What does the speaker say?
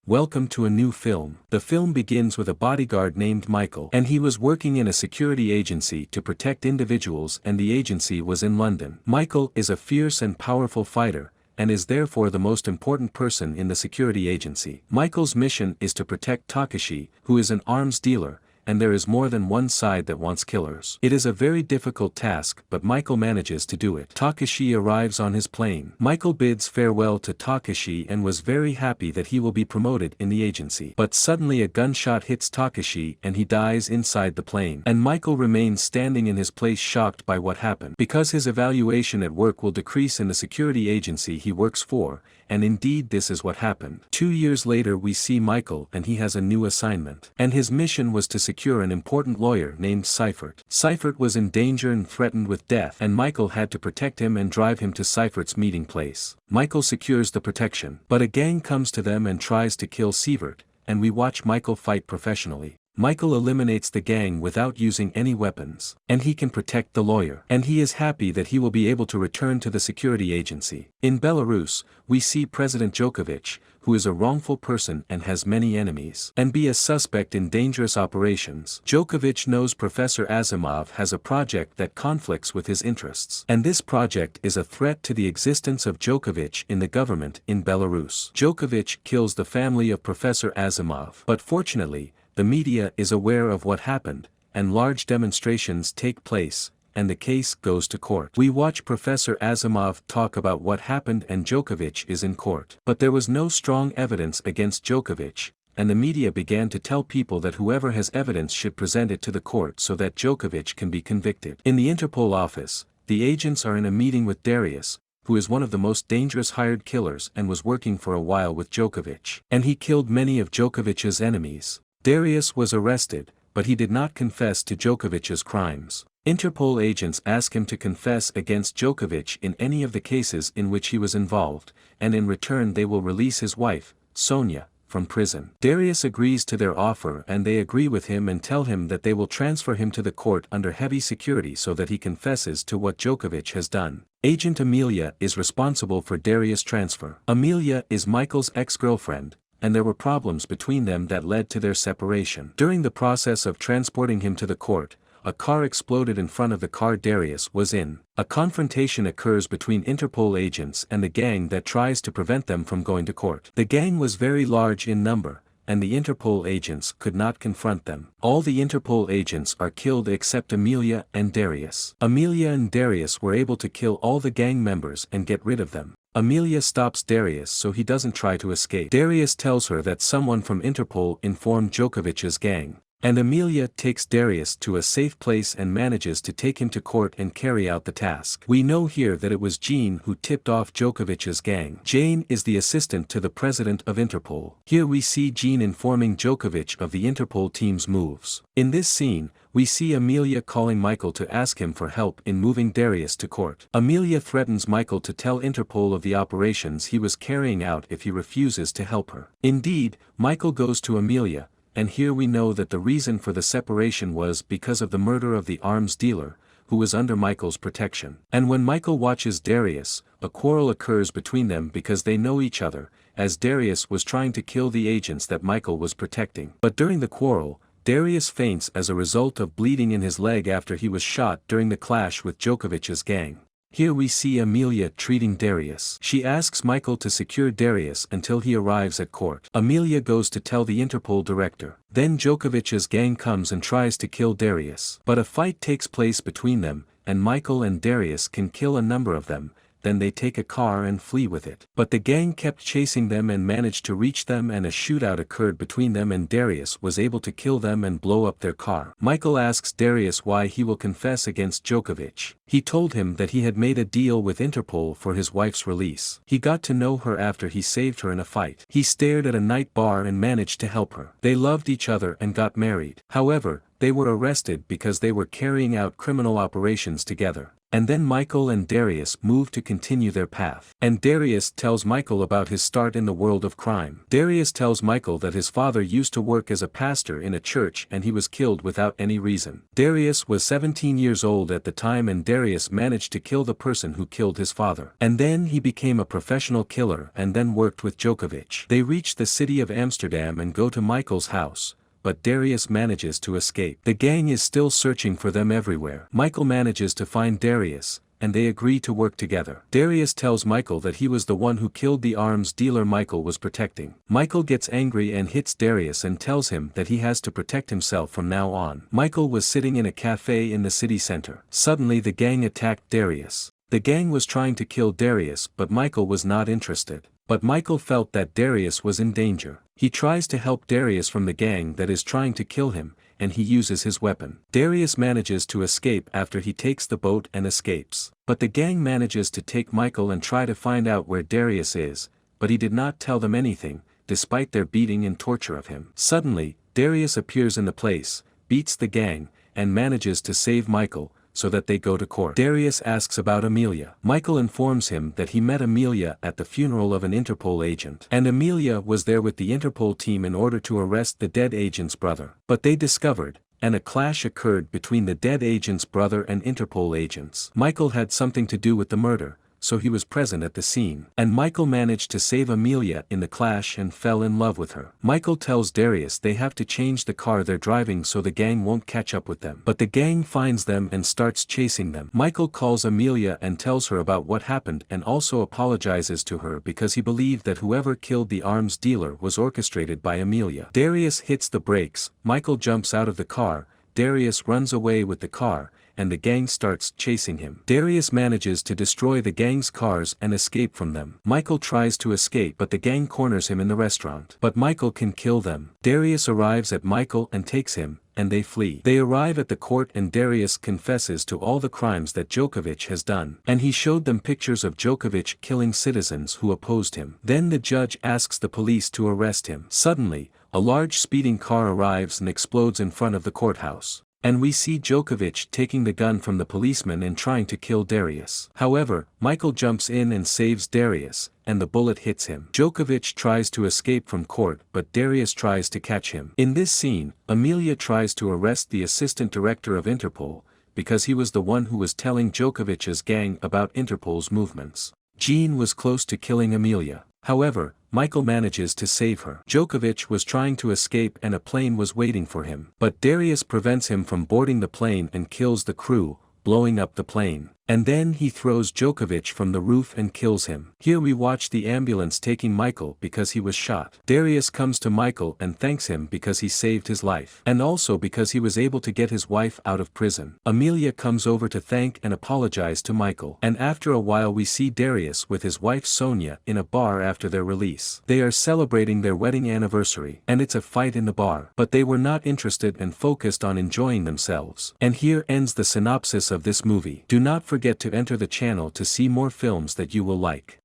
Welcome to a new film. The film begins with a bodyguard named Michael, and he was working in a security agency to protect individuals, and the agency was in London. Michael is a fierce and powerful fighter, and is therefore the most important person in the security agency. Michael's mission is to protect Takashi, who is an arms dealer, and there is more than one side that wants killers. It is a very difficult task, but Michael manages to do it. Takashi arrives on his plane. Michael bids farewell to Takashi and was very happy that he will be promoted in the agency. But suddenly a gunshot hits Takashi and he dies inside the plane. And Michael remains standing in his place shocked by what happened. Because his evaluation at work will decrease in the security agency he works for, and indeed this is what happened. 2 years later we see Michael and he has a new assignment. And his mission was to secure an important lawyer named Seifert. Seifert was in danger and threatened with death, and Michael had to protect him and drive him to Seifert's meeting place. Michael secures the protection, but a gang comes to them and tries to kill Seifert, and we watch Michael fight professionally. Michael eliminates the gang without using any weapons, and he can protect the lawyer. And he is happy that he will be able to return to the security agency. In Belarus, we see President Djokovic, who is a wrongful person and has many enemies, and be a suspect in dangerous operations. Djokovic knows Professor Asimov has a project that conflicts with his interests, and this project is a threat to the existence of Djokovic in the government in Belarus. Djokovic kills the family of Professor Asimov, but fortunately, the media is aware of what happened, and large demonstrations take place, and the case goes to court. We watch Professor Asimov talk about what happened and Djokovic is in court. But there was no strong evidence against Djokovic, and the media began to tell people that whoever has evidence should present it to the court so that Djokovic can be convicted. In the Interpol office, the agents are in a meeting with Darius, who is one of the most dangerous hired killers and was working for a while with Djokovic. And he killed many of Djokovic's enemies. Darius was arrested, but he did not confess to Djokovic's crimes. Interpol agents ask him to confess against Djokovic in any of the cases in which he was involved, and in return they will release his wife, Sonia, from prison. Darius agrees to their offer and they agree with him and tell him that they will transfer him to the court under heavy security so that he confesses to what Djokovic has done. Agent Amelia is responsible for Darius' transfer. Amelia is Michael's ex-girlfriend, and there were problems between them that led to their separation. During the process of transporting him to the court, a car exploded in front of the car Darius was in. A confrontation occurs between Interpol agents and the gang that tries to prevent them from going to court. The gang was very large in number, and the Interpol agents could not confront them. All the Interpol agents are killed except Amelia and Darius. Amelia and Darius were able to kill all the gang members and get rid of them. Amelia stops Darius so he doesn't try to escape. Darius tells her that someone from Interpol informed Djokovic's gang. And Amelia takes Darius to a safe place and manages to take him to court and carry out the task. We know here that it was Jean who tipped off Djokovic's gang. Jane is the assistant to the president of Interpol. Here we see Jean informing Djokovic of the Interpol team's moves. In this scene, we see Amelia calling Michael to ask him for help in moving Darius to court. Amelia threatens Michael to tell Interpol of the operations he was carrying out if he refuses to help her. Indeed, Michael goes to Amelia, and here we know that the reason for the separation was because of the murder of the arms dealer, who was under Michael's protection. And when Michael watches Darius, a quarrel occurs between them because they know each other, as Darius was trying to kill the agents that Michael was protecting. But during the quarrel, Darius faints as a result of bleeding in his leg after he was shot during the clash with Djokovic's gang. Here we see Amelia treating Darius. She asks Michael to secure Darius until he arrives at court. Amelia goes to tell the Interpol director. Then Djokovic's gang comes and tries to kill Darius. But a fight takes place between them, and Michael and Darius can kill a number of them. Then they take a car and flee with it. But the gang kept chasing them and managed to reach them, and a shootout occurred between them, and Darius was able to kill them and blow up their car. Michael asks Darius why he will confess against Djokovic. He told him that he had made a deal with Interpol for his wife's release. He got to know her after he saved her in a fight. He stared at a night bar and managed to help her. They loved each other and got married. However, they were arrested because they were carrying out criminal operations together. and then Michael and Darius move to continue their path. And Darius tells Michael about his start in the world of crime. Darius tells Michael that his father used to work as a pastor in a church and he was killed without any reason. Darius was 17 years old at the time, and Darius managed to kill the person who killed his father. And then he became a professional killer and then worked with Djokovic. They reach the city of Amsterdam and go to Michael's house, but Darius manages to escape. The gang is still searching for them everywhere. Michael manages to find Darius, and they agree to work together. Darius tells Michael that he was the one who killed the arms dealer Michael was protecting. Michael gets angry and hits Darius and tells him that he has to protect himself from now on. Michael was sitting in a cafe in the city center. Suddenly the gang attacked Darius. The gang was trying to kill Darius, but Michael was not interested. But Michael felt that Darius was in danger. He tries to help Darius from the gang that is trying to kill him, and he uses his weapon. Darius manages to escape after he takes the boat and escapes. But the gang manages to take Michael and try to find out where Darius is, but he did not tell them anything, despite their beating and torture of him. Suddenly, Darius appears in the place, beats the gang, and manages to save Michael, so that they go to court. Darius asks about Amelia. Michael informs him that he met Amelia at the funeral of an Interpol agent. And Amelia was there with the Interpol team in order to arrest the dead agent's brother. But they discovered, and a clash occurred between the dead agent's brother and Interpol agents. Michael had something to do with the murder, so he was present at the scene. And Michael managed to save Amelia in the clash and fell in love with her. Michael tells Darius they have to change the car they're driving so the gang won't catch up with them. But the gang finds them and starts chasing them. Michael calls Amelia and tells her about what happened and also apologizes to her because he believed that whoever killed the arms dealer was orchestrated by Amelia. Darius hits the brakes, Michael jumps out of the car, Darius runs away with the car, and the gang starts chasing him. Darius manages to destroy the gang's cars and escape from them. Michael tries to escape, but the gang corners him in the restaurant. But Michael can kill them. Darius arrives at Michael and takes him, and they flee. They arrive at the court and Darius confesses to all the crimes that Djokovic has done. And he showed them pictures of Djokovic killing citizens who opposed him. Then the judge asks the police to arrest him. Suddenly, a large speeding car arrives and explodes in front of the courthouse. And we see Djokovic taking the gun from the policeman and trying to kill Darius. However, Michael jumps in and saves Darius, and the bullet hits him. Djokovic tries to escape from court, but Darius tries to catch him. In this scene, Amelia tries to arrest the assistant director of Interpol, because he was the one who was telling Djokovic's gang about Interpol's movements. Jean was close to killing Amelia. However, Michael manages to save her. Djokovic was trying to escape and a plane was waiting for him. But Darius prevents him from boarding the plane and kills the crew, blowing up the plane. And then he throws Djokovic from the roof and kills him. Here we watch the ambulance taking Michael because he was shot. Darius comes to Michael and thanks him because he saved his life. And also because he was able to get his wife out of prison. Amelia comes over to thank and apologize to Michael. And after a while we see Darius with his wife Sonia in a bar after their release. They are celebrating their wedding anniversary. And it's a fight in the bar. But they were not interested and focused on enjoying themselves. And here ends the synopsis of this movie. Do not forget to enter the channel to see more films that you will like.